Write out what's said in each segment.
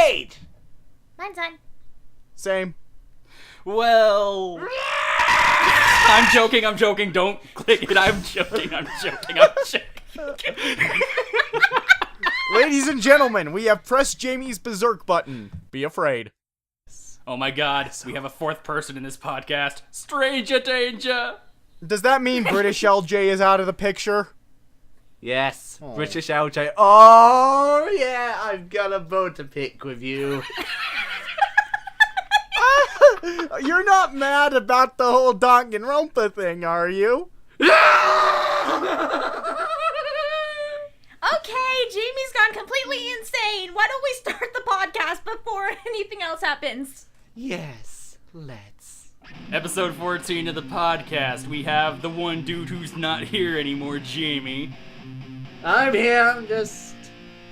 afraid! Mine's on. Same. Well... I'm joking. Don't click it. I'm joking. Ladies and gentlemen, we have pressed Jamie's berserk button. Be afraid. Oh my god, we have a fourth person in this podcast. Stranger danger! Does that mean British LJ is out of the picture? Yes, Oh. British LJ. Oh, yeah, I've got a bone to pick with you. You're not mad about the whole Danganronpa thing, are you? Okay, Jamie's gone completely insane. Why don't we start the podcast before anything else happens? Yes, let's. Episode 14 of the podcast. We have the one dude who's not here anymore, Jamie. I'm here, I'm just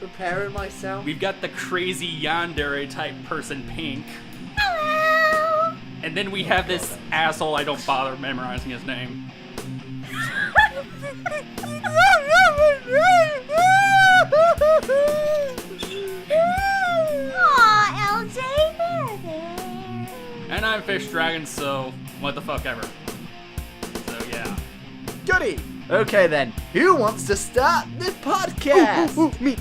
preparing myself. We've got the crazy yandere type person, Pink. Hello! And then we have this asshole, I don't bother memorizing his name. Aw, LJ, there. And I'm Fishdragon, so what the fuck ever. So yeah. Goody! Okay then, who wants to start this podcast? Ooh, me.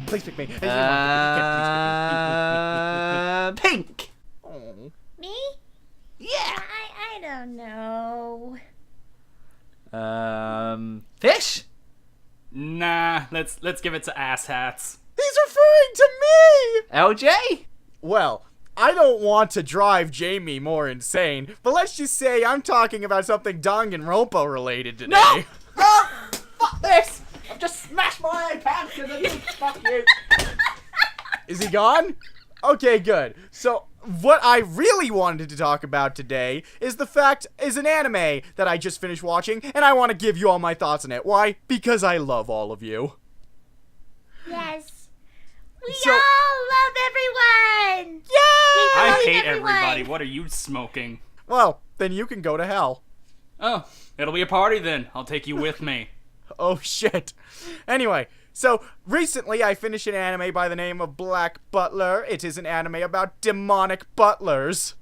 Please pick me. Pink. Oh. Me? Yeah. I don't know. Fish? Nah, let's give it to asshats. He's referring to me! LJ? Well, I don't want to drive Jamie more insane, but let's just say I'm talking about something Danganronpa related today. No! No! Fuck this! I've just smashed my iPad because I didn't fuck you. Is he gone? Okay, good. So, what I really wanted to talk about today is an anime that I just finished watching, and I want to give you all my thoughts on it. Why? Because I love all of you. Yes. We So- all love everyone! Yeah! I Love hate everyone. everybody. What are you smoking? Well, then you can go to hell. Oh, it'll be a party then. I'll take you with me. Oh, shit. Anyway, so recently I finished an anime by the name of Black Butler. It is an anime about demonic butlers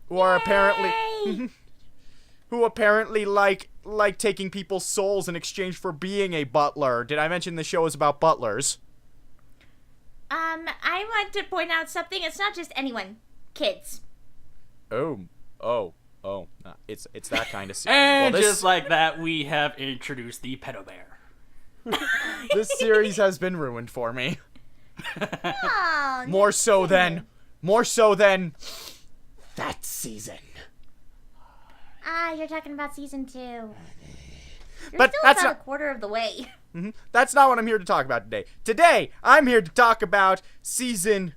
who are Yay! apparently like taking people's souls in exchange for being a butler. Did I mention the show is about butlers? I want to point out something. It's not just anyone. Kids. Oh, it's that kind of And well, this, just like that, we have introduced the pedo bear. this series has been ruined for me. Oh, More so than that season. you're talking about season 2. You're But still that's about not- a quarter of the way. That's not what I'm here to talk about today. Today, I'm here to talk about Season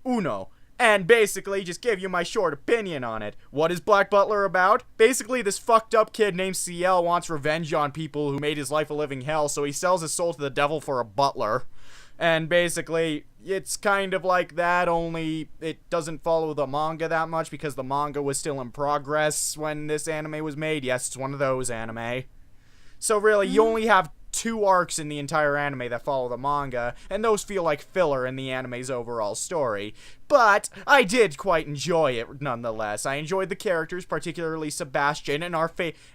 Uno, and basically just give you my short opinion on it. What is Black Butler about? Basically, this fucked up kid named CL wants revenge on people who made his life a living hell, so he sells his soul to the devil for a butler. And basically, it's kind of like that, only it doesn't follow the manga that much because the manga was still in progress when this anime was made. Yes, it's one of those anime. So really, you only have 2 arcs in the entire anime that follow the manga, and those feel like filler in the anime's overall story. But I did quite enjoy it nonetheless. I enjoyed the characters, particularly Sebastian, and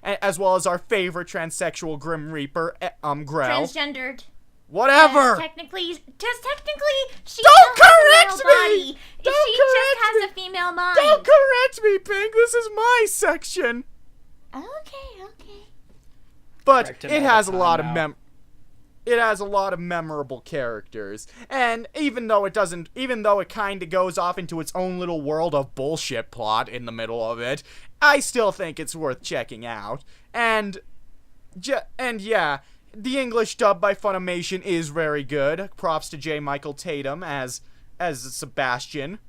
as well as our favorite transsexual Grim Reaper, Grell. Transgendered. Whatever! Technically, she Don't still has correct a male me! body. Don't She just correct has me! a female mind. Don't correct me, Pink! This is my section! Okay. But Correct him it all has the a lot time of now. it has a lot of memorable characters, and even though it kind of goes off into its own little world of bullshit plot in the middle of it, I still think it's worth checking out. And yeah, the English dub by Funimation is very good. Props to J. Michael Tatum as Sebastian.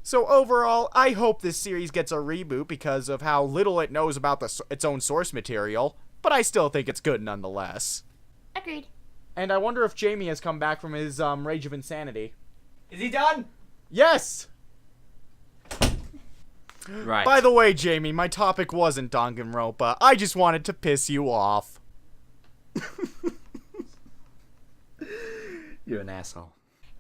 So overall, I hope this series gets a reboot because of how little it knows about its own source material, but I still think it's good nonetheless. Agreed. And I wonder if Jamie has come back from his Rage of Insanity. Is he done? Yes! Right. By the way, Jamie, my topic wasn't Danganronpa. I just wanted to piss you off. You're an asshole.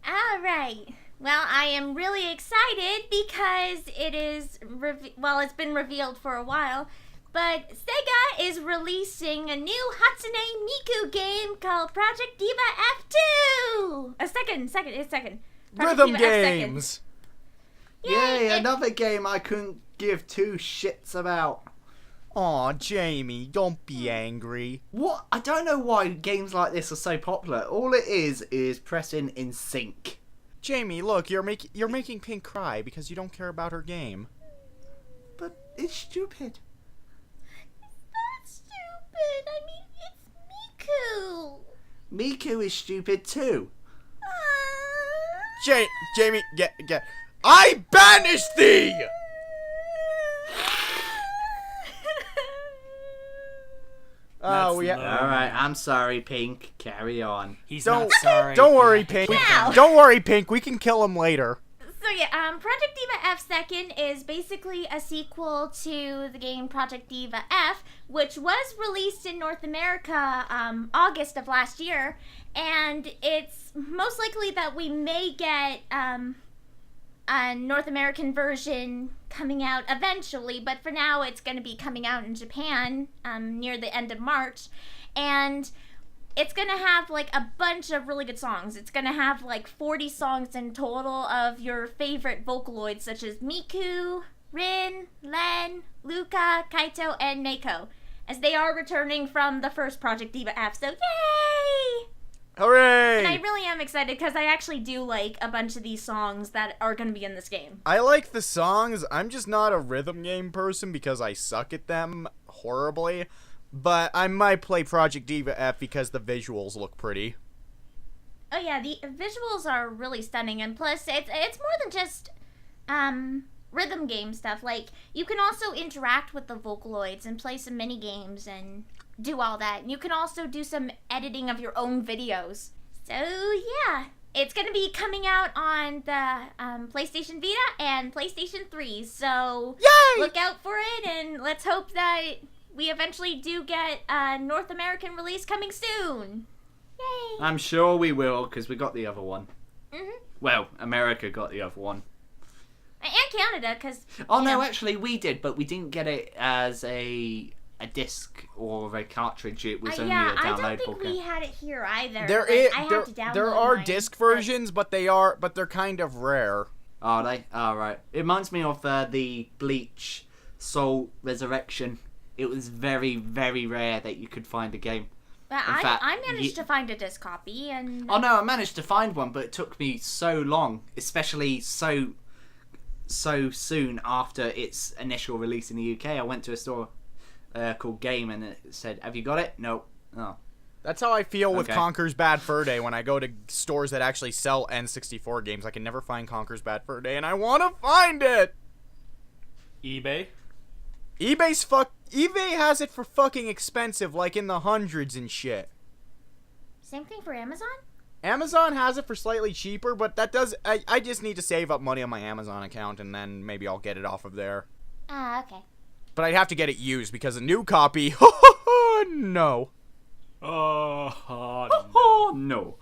All right. Well, I am really excited because it is, it's been revealed for a while, but SEGA is releasing a new Hatsune Miku game called Project Diva F2! It's second. Project Rhythm Diva games! Yay, another game I couldn't give two shits about. Aw, Jamie, don't be angry. What? I don't know why games like this are so popular. All it is pressing in sync. Jamie, look, you're making Pink cry because you don't care about her game. But it's stupid. It's not stupid. I mean, it's Miku. Miku is stupid too. Jamie, get. I banish thee! Oh, That's yeah. All right, I'm sorry, Pink. Carry on. He's not Don't sorry. Don't worry, Pink. Wow. Don't worry, Pink. We can kill him later. So yeah, Project Diva F Second is basically a sequel to the game Project Diva F, which was released in North America August of last year, and it's most likely that we may get a North American version coming out eventually, but for now it's going to be coming out in Japan near the end of March, and it's going to have like a bunch of really good songs. It's going to have like 40 songs in total of your favorite Vocaloids such as Miku, Rin, Len, Luca, Kaito, and Neko, as they are returning from the first Project Diva F, so yay! Hooray! And I really am excited because I actually do like a bunch of these songs that are going to be in this game. I like the songs. I'm just not a rhythm game person because I suck at them horribly. But I might play Project Diva F because the visuals look pretty. Oh yeah, the visuals are really stunning, and plus it's more than just rhythm game stuff. Like, you can also interact with the Vocaloids and play some mini games and do all that. And you can also do some editing of your own videos. So yeah, it's going to be coming out on the PlayStation Vita and PlayStation 3. So Yay! Look out for it, and let's hope that we eventually do get a North American release coming soon. Yay! I'm sure we will, because we got the other one. Mhm. Well, America got the other one. And Canada, because... Oh, no, actually, we did, but we didn't get it as a disc or a cartridge. It was only a I downloadable don't think we game. had it here either. There Like, is I had to download there are mine, disc but- versions, but they're kind of rare. Are they? Oh, right. It reminds me of the Bleach Soul Resurrection. It was very, very rare that you could find a game. But In fact, I managed to find a disc copy, and... Oh, no, I managed to find one, but it took me so long, especially so soon after its initial release in the UK. I went to a store called Game, and it said, "Have you got it?" No. Oh. That's how I feel with Okay. Conker's Bad Fur Day when I go to stores that actually sell N64 games. I can never find Conker's Bad Fur Day, and I want to find it! eBay? eBay has it for fucking expensive, like in the hundreds and shit. Same thing for Amazon? Amazon has it for slightly cheaper, but that does... I just need to save up money on my Amazon account, and then maybe I'll get it off of there. Ah, okay. But I'd have to get it used, because a new copy... no. Oh, no.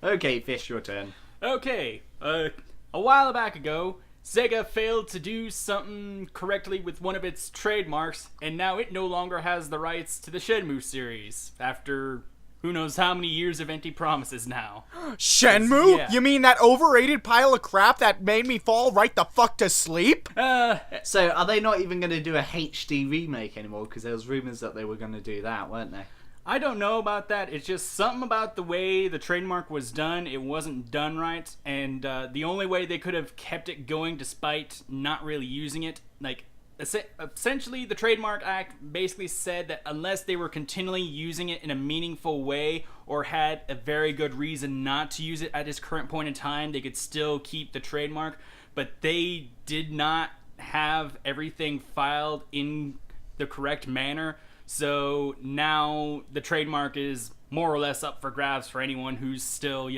Okay, Fish, your turn. Okay, a while back ago, SEGA failed to do something correctly with one of its trademarks, and now it no longer has the rights to the Shenmue series, after who knows how many years of empty promises now. Shenmue? Yeah. You mean that overrated pile of crap that made me fall right the fuck to sleep? So, are they not even going to do a HD remake anymore? Because there was rumors that they were going to do that, weren't they? I don't know about that. It's just something about the way the trademark was done. It wasn't done right, and the only way they could have kept it going despite not really using it, like, essentially the Trademark Act basically said that unless they were continually using it in a meaningful way or had a very good reason not to use it at this current point in time, they could still keep the trademark, but they did not have everything filed in the correct manner. So now the trademark is more or less up for grabs for anyone who's still,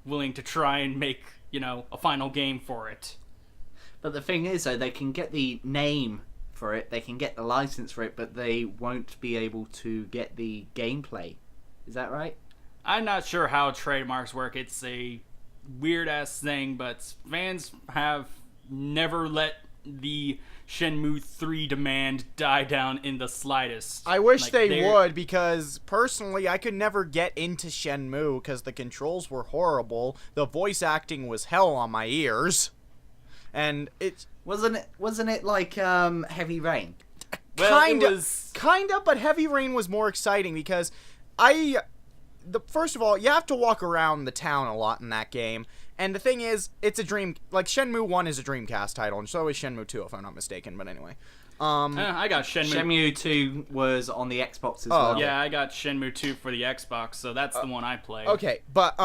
willing to try and make, a final game for it. But the thing is, though, they can get the name for it, they can get the license for it, but they won't be able to get the gameplay. Is that right? I'm not sure how trademarks work. It's a weird ass thing, but fans have never let the Shenmue 3 demand die down in the slightest. I wish Like, they would, because personally I could never get into Shenmue because the controls were horrible, the voice acting was hell on my ears, and it Wasn't it like Heavy Rain? Well, it was... kinda, but Heavy Rain was more exciting because first of all, you have to walk around the town a lot in that game. And the thing is, it's a Shenmue 1 is a Dreamcast title, and so is Shenmue 2, if I'm not mistaken, but anyway. I got Shenmue. Shenmue 2 was on the Xbox as well. Yeah, I got Shenmue 2 for the Xbox, so that's the one I played. Okay, but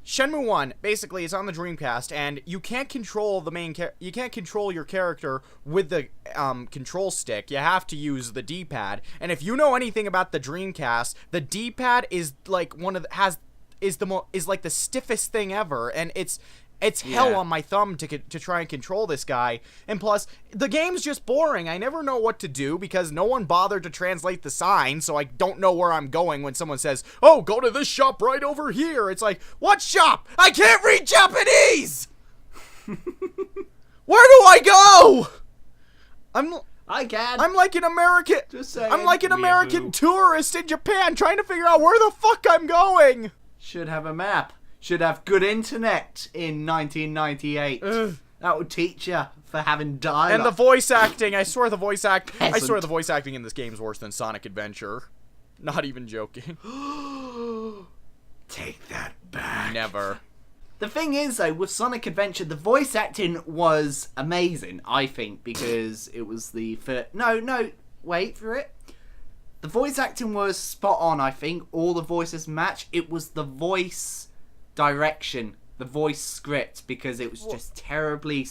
Shenmue 1 basically is on the Dreamcast, and you can't control you can't control your character with the control stick. You have to use the D-pad. And if you know anything about the Dreamcast, the D-pad is like is like the stiffest thing ever, and it's hell on my thumb to try and control this guy. And plus, the game's just boring. I never know what to do because no one bothered to translate the sign, so I don't know where I'm going when someone says, "Oh, go to this shop right over here." It's like, what shop? I can't read Japanese! Where do I go? I'm like an American. Just saying. I'm like an American tourist in Japan trying to figure out where the fuck I'm going. Should have a map. Should have good internet in 1998. That would teach you for having dialogue. And the voice acting, I swear the voice acting in this game is worse than Sonic Adventure. Not even joking. Take that back. Never. The thing is, though, with Sonic Adventure, the voice acting was amazing, I think, because it was the first... No, wait for it. The voice acting was spot on, I think. All the voices match. It was the voice direction, the voice script, because it was just terribly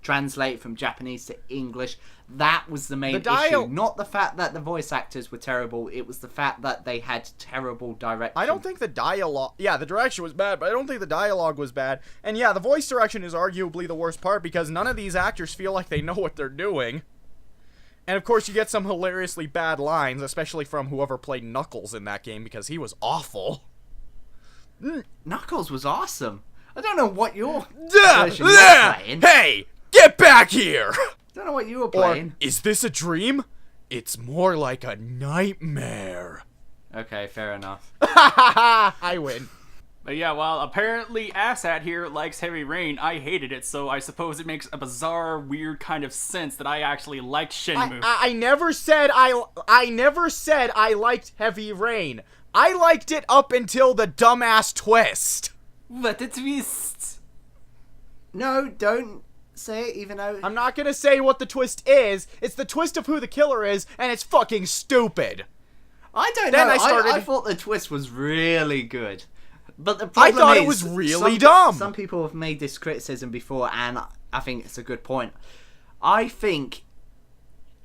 translated from Japanese to English. That was the main issue. Not the fact that the voice actors were terrible. It was the fact that they had terrible direction. I don't think the dialogue... Yeah, the direction was bad, but I don't think the dialogue was bad. And yeah, the voice direction is arguably the worst part because none of these actors feel like they know what they're doing. And of course you get some hilariously bad lines, especially from whoever played Knuckles in that game because he was awful. Knuckles was awesome. I don't know what your version you were playing. Hey, get back here! Don't know what you were playing. Or, is this a dream? It's more like a nightmare. Okay, fair enough. I win. But yeah, while apparently Asshat here likes Heavy Rain, I hated it, so I suppose it makes a bizarre, weird kind of sense that I actually liked Shenmue. I never said I liked Heavy Rain. I liked it up until the dumbass twist. What a twist! No, don't say it, even though... I'm not gonna say what the twist is. It's the twist of who the killer is, and it's fucking stupid. I don't Then know. I I thought the twist was really good. But the problem I thought is, it was really dumb. Some people have made this criticism before, and I think it's a good point. I think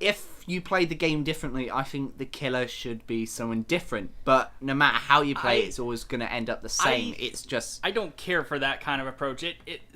if you play the game differently, I think the killer should be someone different. But no matter how you play it, it's always going to end up the same. It's just... I don't care for that kind of approach.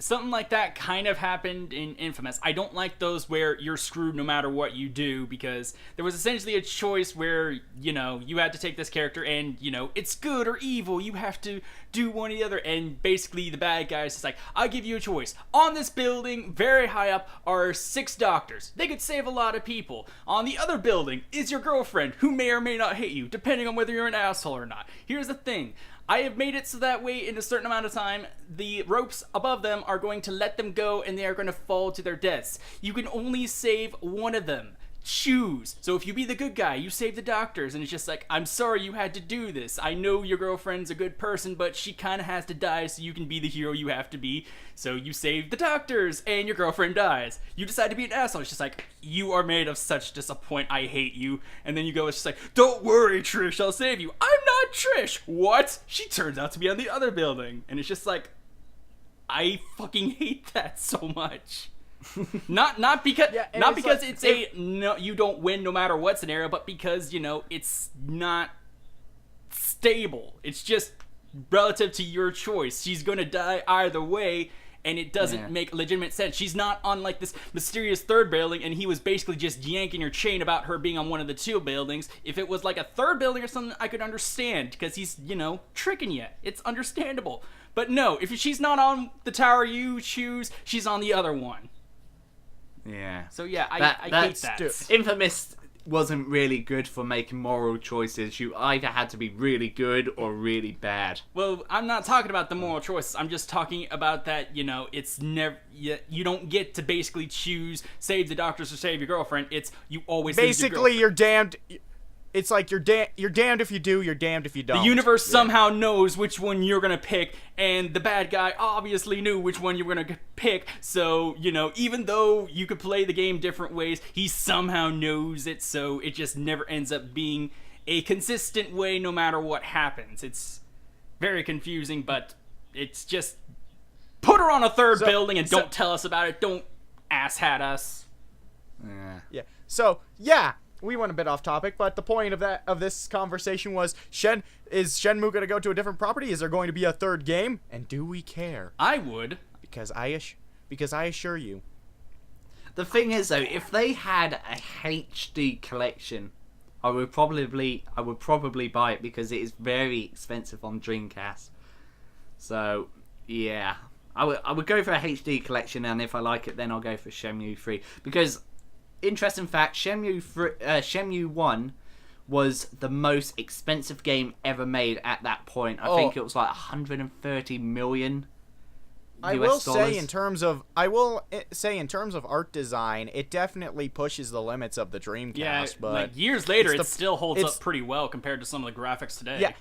Something like that kind of happened in Infamous. I don't like those where you're screwed no matter what you do, because there was essentially a choice where, you know, you had to take this character and, you know, it's good or evil. You have to do one or the other. And basically the bad guy is just like, I'll give you a choice. On this building, very high up, are 6 doctors. They could save a lot of people. On the other building is your girlfriend, who may or may not hate you, depending on whether you're an asshole or not. Here's the thing. I have made it so that way in a certain amount of time, the ropes above them are going to let them go and they are going to fall to their deaths. You can only save one of them. Choose. So if you be the good guy, you save the doctors, and it's just like, I'm sorry you had to do this. I know your girlfriend's a good person, but she kind of has to die so you can be the hero you have to be. So you save the doctors, and your girlfriend dies. You decide to be an asshole. It's just like, you are made of such disappointment. I hate you. And then you go, it's just like, don't worry, Trish, I'll save you. I'm not Trish. What? She turns out to be on the other building. And it's just like, I fucking hate that so much. not because it's a no, you don't win no matter what scenario, but because, you know, it's not stable. It's just relative to your choice. She's gonna die either way, and it doesn't make legitimate sense. She's not on like this mysterious third building, and he was basically just yanking her chain about her being on one of the 2 buildings. If it was like a third building or something, I could understand, because he's, you know, tricking you. It's understandable. But no, if she's not on the tower you choose, she's on the other one. Yeah. So yeah, I hate that's that. Infamous wasn't really good for making moral choices. You either had to be really good or really bad. Well, I'm not talking about the moral choices. I'm just talking about that, it's never... You don't get to basically choose save the doctors or save your girlfriend. It's you always save your Basically, girlfriend. you're damned. It's like you're damned if you do, you're damned if you don't. The universe somehow knows which one you're gonna pick, and the bad guy obviously knew which one you were gonna pick, so, even though you could play the game different ways, he somehow knows it, so it just never ends up being a consistent way no matter what happens. It's very confusing, but it's just... Put her on a third building and don't tell us about it. Don't asshat us. Yeah. So, yeah. We went a bit off topic, but the point of this conversation was is Shenmue going to go to a different property? Is there going to be a third game? And do we care? I would, because I assure you. The thing is, though, if they had a HD collection, I would probably buy it because it is very expensive on Dreamcast. So yeah, I would go for a HD collection, and if I like it, then I'll go for Shenmue 3 because. Interesting fact, Shenmue 1 was the most expensive game ever made at that point. I think it was like 130 million I US will dollars. say in terms of art design, it definitely pushes the limits of the Dreamcast. yeah, but like years later, it still holds up pretty well compared to some of the graphics today. Yeah.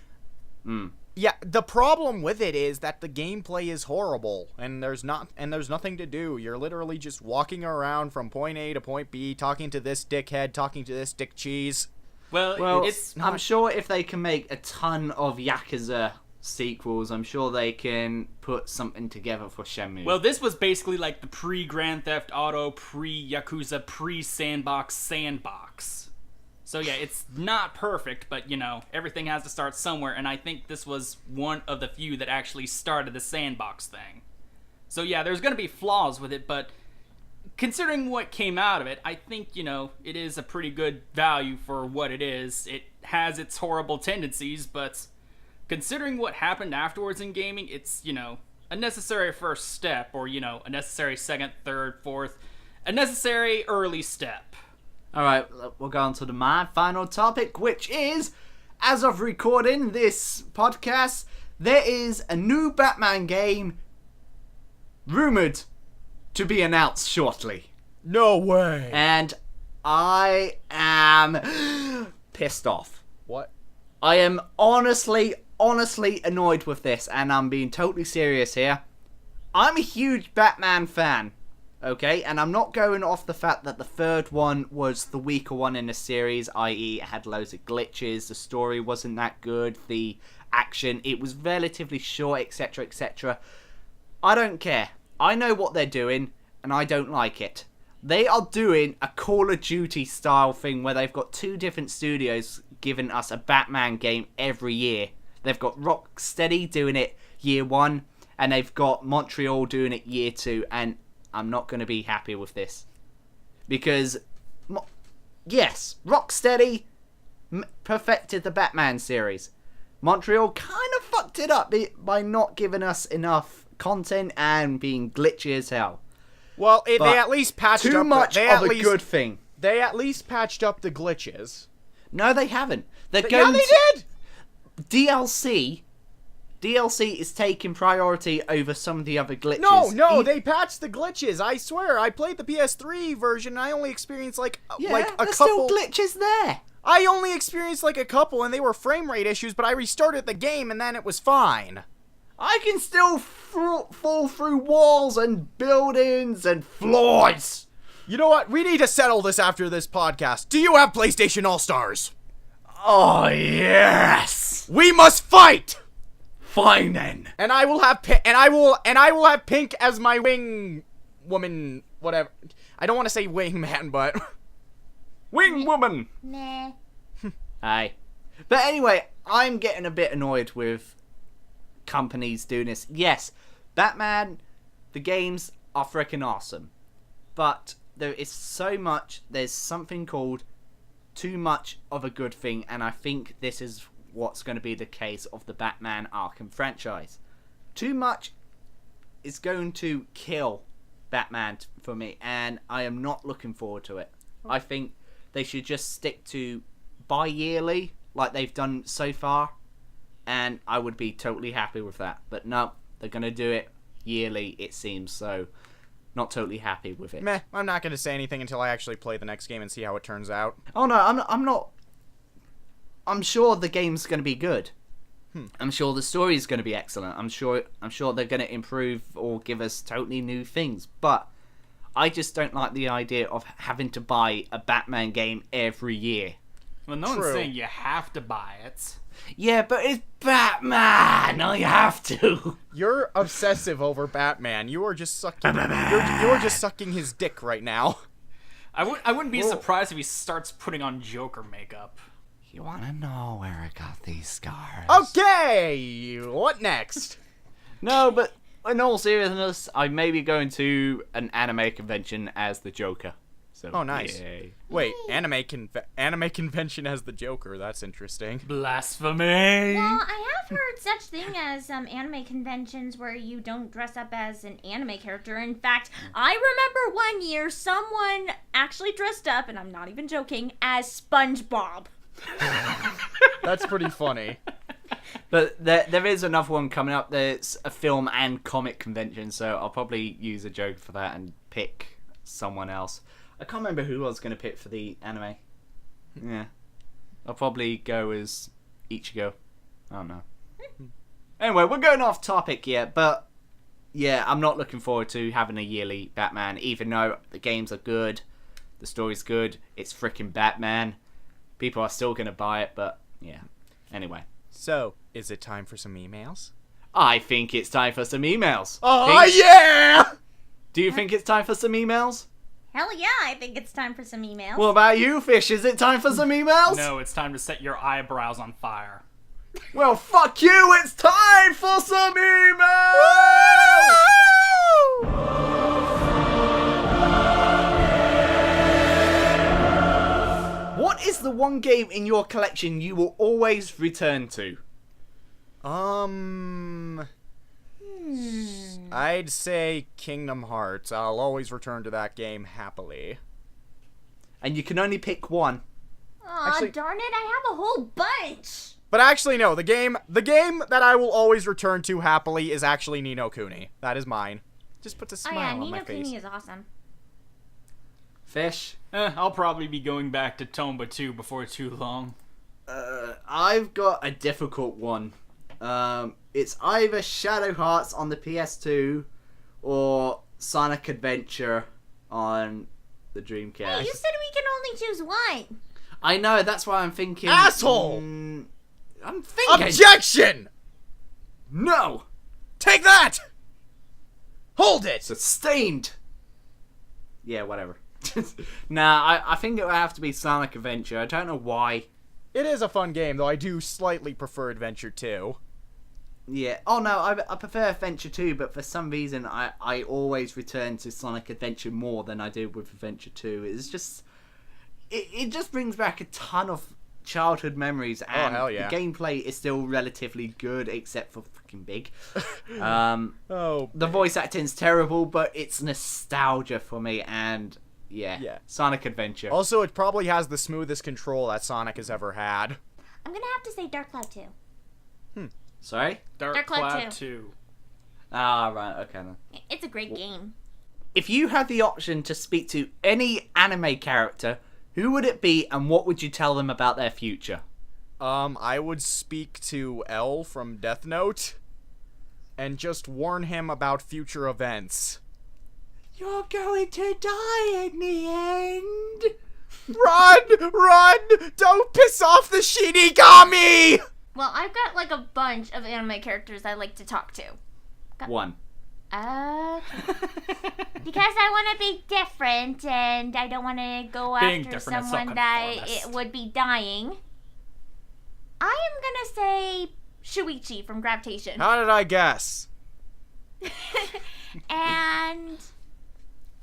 Yeah, the problem with it is that the gameplay is horrible, and there's nothing to do. You're literally just walking around from point A to point B, talking to this dickhead, talking to this dick cheese. Well, I'm sure if they can make a ton of Yakuza sequels, I'm sure they can put something together for Shenmue. Well, this was basically like the pre-Grand Theft Auto, pre-Yakuza, pre-Sandbox. So yeah, it's not perfect, but everything has to start somewhere, and I think this was one of the few that actually started the sandbox thing. So yeah, there's going to be flaws with it, but considering what came out of it, I think, it is a pretty good value for what it is. It has its horrible tendencies, but considering what happened afterwards in gaming, it's, a necessary first step, or, a necessary second, third, fourth, a necessary early step. Alright, we'll go on to my final topic, which is, as of recording this podcast, there is a new Batman game rumoured to be announced shortly. No way. And I am pissed off. What? I am honestly annoyed with this, and I'm being totally serious here. I'm a huge Batman fan. Okay, and I'm not going off the fact that the third one was the weaker one in the series, i.e. it had loads of glitches, the story wasn't that good, the action, it was relatively short, etc, etc. I don't care. I know what they're doing, and I don't like it. They are doing a Call of Duty style thing where they've got two different studios giving us a Batman game every year. They've got Rocksteady doing it year one, and they've got Montreal doing it year two, and I'm not going to be happy with this. Because, yes, Rocksteady perfected the Batman series. Montreal kind of fucked it up by not giving us enough content and being glitchy as hell. Well, they at least patched up... Too much of a good thing. They at least patched up the glitches. No, they haven't. Yeah, they did! DLC is taking priority over some of the other glitches. No, they patched the glitches. I swear, I played the PS3 version and I only experienced a there's couple. Still glitches there. I only experienced a couple and they were frame rate issues, but I restarted the game and then it was fine. I can still fall through walls and buildings and floors. You know what? We need to settle this after this podcast. Do you have PlayStation All-Stars? Oh, yes. We must fight. Fine then. And I will have have Pink as my wing woman, whatever. I don't want to say wingman, but wing woman. Nah. Aye. But anyway, I'm getting a bit annoyed with companies doing this. Yes, Batman, the games are freaking awesome. But there is there's something called too much of a good thing, and I think this is what's going to be the case of the Batman Arkham franchise. too much is going to kill Batman for me, and I am not looking forward to it. I think they should just stick to bi-yearly like they've done so far, and I would be totally happy with that. But no, they're going to do it yearly, it seems, so not totally happy with it. Meh, I'm not going to say anything until I actually play the next game and see how it turns out. Oh no, I'm not. I'm sure the game's going to be good. I'm sure the story is going to be excellent. I'm sure they're going to improve or give us totally new things. But I just don't like the idea of having to buy a Batman game every year. Well, no one's saying you have to buy it. Yeah, but it's Batman. I have to. You're obsessive over Batman. You are just sucking. You're just sucking his dick right now. I wouldn't be surprised if he starts putting on Joker makeup. You want to know where I got these scars? Okay, what next? No, but in all seriousness, I may be going to an anime convention as the Joker. So, Oh, nice. Yay. Wait, anime convention as the Joker. That's interesting. Blasphemy! Well, I have heard such thing as anime conventions where you don't dress up as an anime character. In fact, I remember one year someone actually dressed up, and I'm not even joking, as SpongeBob. That's pretty funny. But there is another one coming up. There's a film and comic convention, so I'll probably use a Joker for that and pick someone else. I can't remember who I was going to pick for the anime. Yeah. I'll probably go as Ichigo. I don't know. Anyway, we're going off topic here, but yeah, I'm not looking forward to having a yearly Batman, even though the games are good, the story's good, it's freaking Batman. People are still going to buy it, but yeah. Anyway. So, is it time for some emails? I think it's time for some emails. Oh, yeah! Do you think it's time for some emails? Hell yeah, I think it's time for some emails. What about you, Fish? Is it time for some emails? No, it's time to set your eyebrows on fire. Well, fuck you! It's time for some emails! What is the one game in your collection you will always return to? I'd say Kingdom Hearts. I'll always return to that game happily. And you can only pick one. Aw, actually- darn it, I have a whole bunch. But actually, no. The game that I will always return to happily is actually Ni no Kuni. That is mine. Just puts a Oh smile yeah, on Ni my no face. Kuni is awesome. Fish? I'll probably be going back to Tomba 2 before too long. I've got a difficult one. It's either Shadow Hearts on the PS2 or Sonic Adventure on the Dreamcast. Hey, you said we can only choose one. I know, that's why I'm thinking... Asshole! I'm thinking... Objection! No! Take that! Hold it! Sustained! Yeah, whatever. Nah, I think it would have to be Sonic Adventure. I don't know why. It is a fun game, though I do slightly prefer Adventure 2. Yeah. Oh no, I prefer Adventure 2, but for some reason I always return to Sonic Adventure more than I do with Adventure 2. It's just... It just brings back a ton of childhood memories, and hell yeah. the gameplay is still relatively good, except for fucking Big. The voice acting's terrible, but it's nostalgia for me, and yeah. Sonic Adventure. Also, it probably has the smoothest control that Sonic has ever had. I'm gonna have to say Dark Cloud 2. Sorry? Dark Cloud Cloud 2. 2. Ah, right, okay then. It's a great game. If you had the option to speak to any anime character, who would it be, and what would you tell them about their future? I would speak to L from Death Note and just warn him about future events. You're going to die in the end. Run! Don't piss off the Shinigami! Well, I've got like a bunch of anime characters I like to talk to. One. Because I want to be different and I don't want to go Being after different is so someone that conformist. it would be dying. I am gonna say Shuichi from Gravitation. How did I guess? And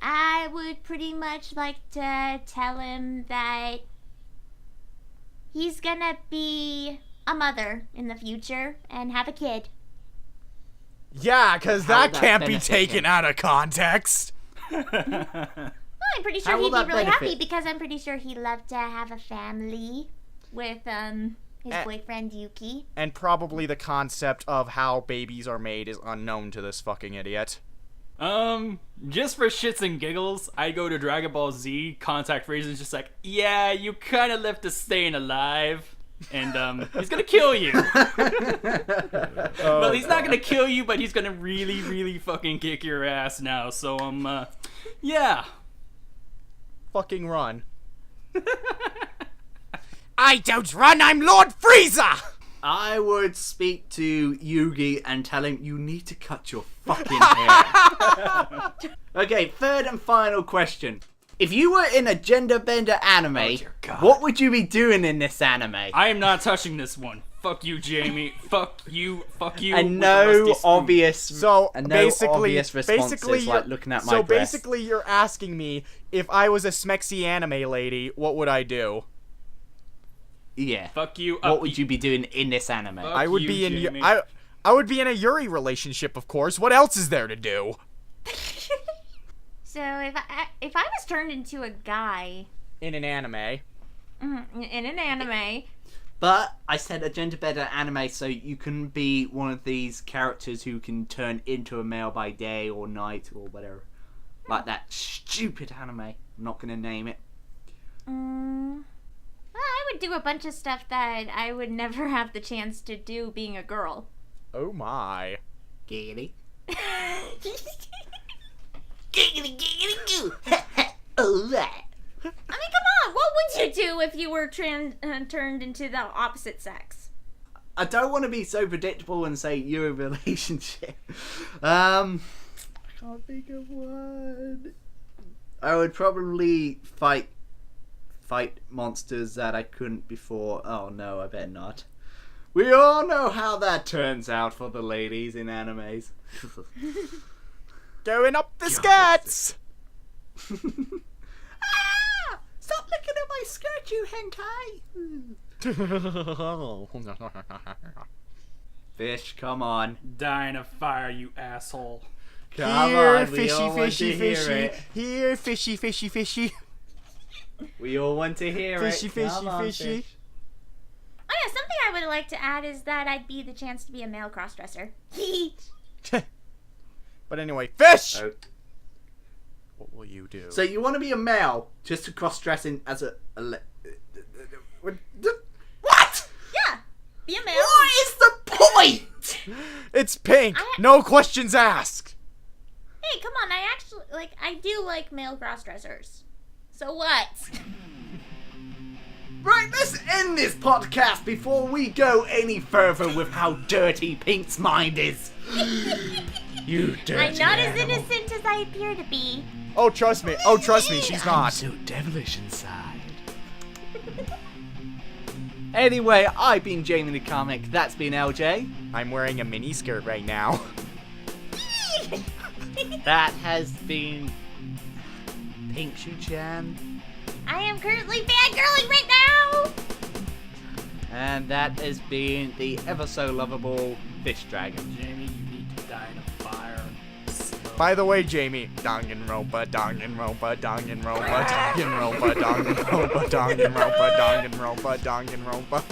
I would pretty much like to tell him that he's gonna be a mother in the future and have a kid. Yeah, because How that will that can't be benefit taken him? out of context. Well, I'm pretty How sure will he'd be that really happy benefit? because I'm pretty sure he'd love to have a family with his boyfriend Yuki. And probably the concept of how babies are made is unknown to this fucking idiot. Just for shits and giggles, I go to Dragon Ball Z, contact Frieza's just like, yeah, you kind of left us staying alive. And, he's gonna kill you. Well, he's not gonna kill you, but he's gonna really, really fucking kick your ass now. So, yeah. Fucking run. I don't run, I'm Lord Frieza! I would speak to Yugi and tell him you need to cut your fucking hair. Okay, third and final question. If you were in a gender bender anime, dear God. what would you be doing in this anime? I am not touching this one. Fuck you, Jamie. Fuck you. And with no the rusty spoon. obvious, So and no basically, obvious responses like you're- looking at my so breast. basically, you're asking me if I was a smexy anime lady, what would I do? Yeah. Fuck you. What would you be doing in this anime? Fuck I would you, be in Jamie. I would be in a Yuri relationship, of course. What else is there to do? So if I was turned into a guy In an anime. in an anime, But I said a gender bender anime, so you can be one of these characters who can turn into a male by day or night or whatever. Like that stupid anime. I'm not gonna name it. well, I would do a bunch of stuff that I would never have the chance to do being a girl. Oh my. Giggity. Giggity, giggity, goo. Oh, that. I mean, come on, what would you do if you were turned into the opposite sex? I don't want to be so predictable and say you're a relationship. I can't think of one. I would probably fight monsters that I couldn't before. Oh no, I better not. We all know how that turns out for the ladies in animes. Going up the skirts! Ah! Stop looking at my skirt, you hentai! Fish, come on. Die in a fire, you asshole. Come Here, on, we fishy, all want fishy, to hear fishy. it. Here, fishy, fishy, fishy. We all want to hear Fishy, it. fishy, Come on, fishy. Fish. Oh yeah, something I would like to add is that I'd be the chance to be a male crossdresser. But anyway, fish! Oh. What will you do? So you want to be a male just to cross-dressing as what? Yeah, be a male. What is the point? It's pink! No questions asked! Hey, come on, I do like male crossdressers. So what? Right, let's end this podcast before we go any further with how dirty Pink's mind is. You dirty I'm not as animal. innocent as I appear to be. Oh, trust me, she's I'm not. so devilish inside. Anyway, I've been Jamie the Comic. That's been LJ. I'm wearing a mini skirt right now. That has been Pink Shu-chan. I am currently fangirling right now. And that has been the ever so lovable Fishdragon. Jamie, you need to die in a fire. By the way, Jamie, Danganronpa, Danganronpa, Danganronpa, Danganronpa, Danganronpa, Danganronpa, Danganronpa.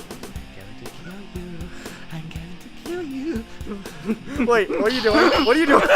I'm going to kill you. Wait, what are you doing? What are you doing?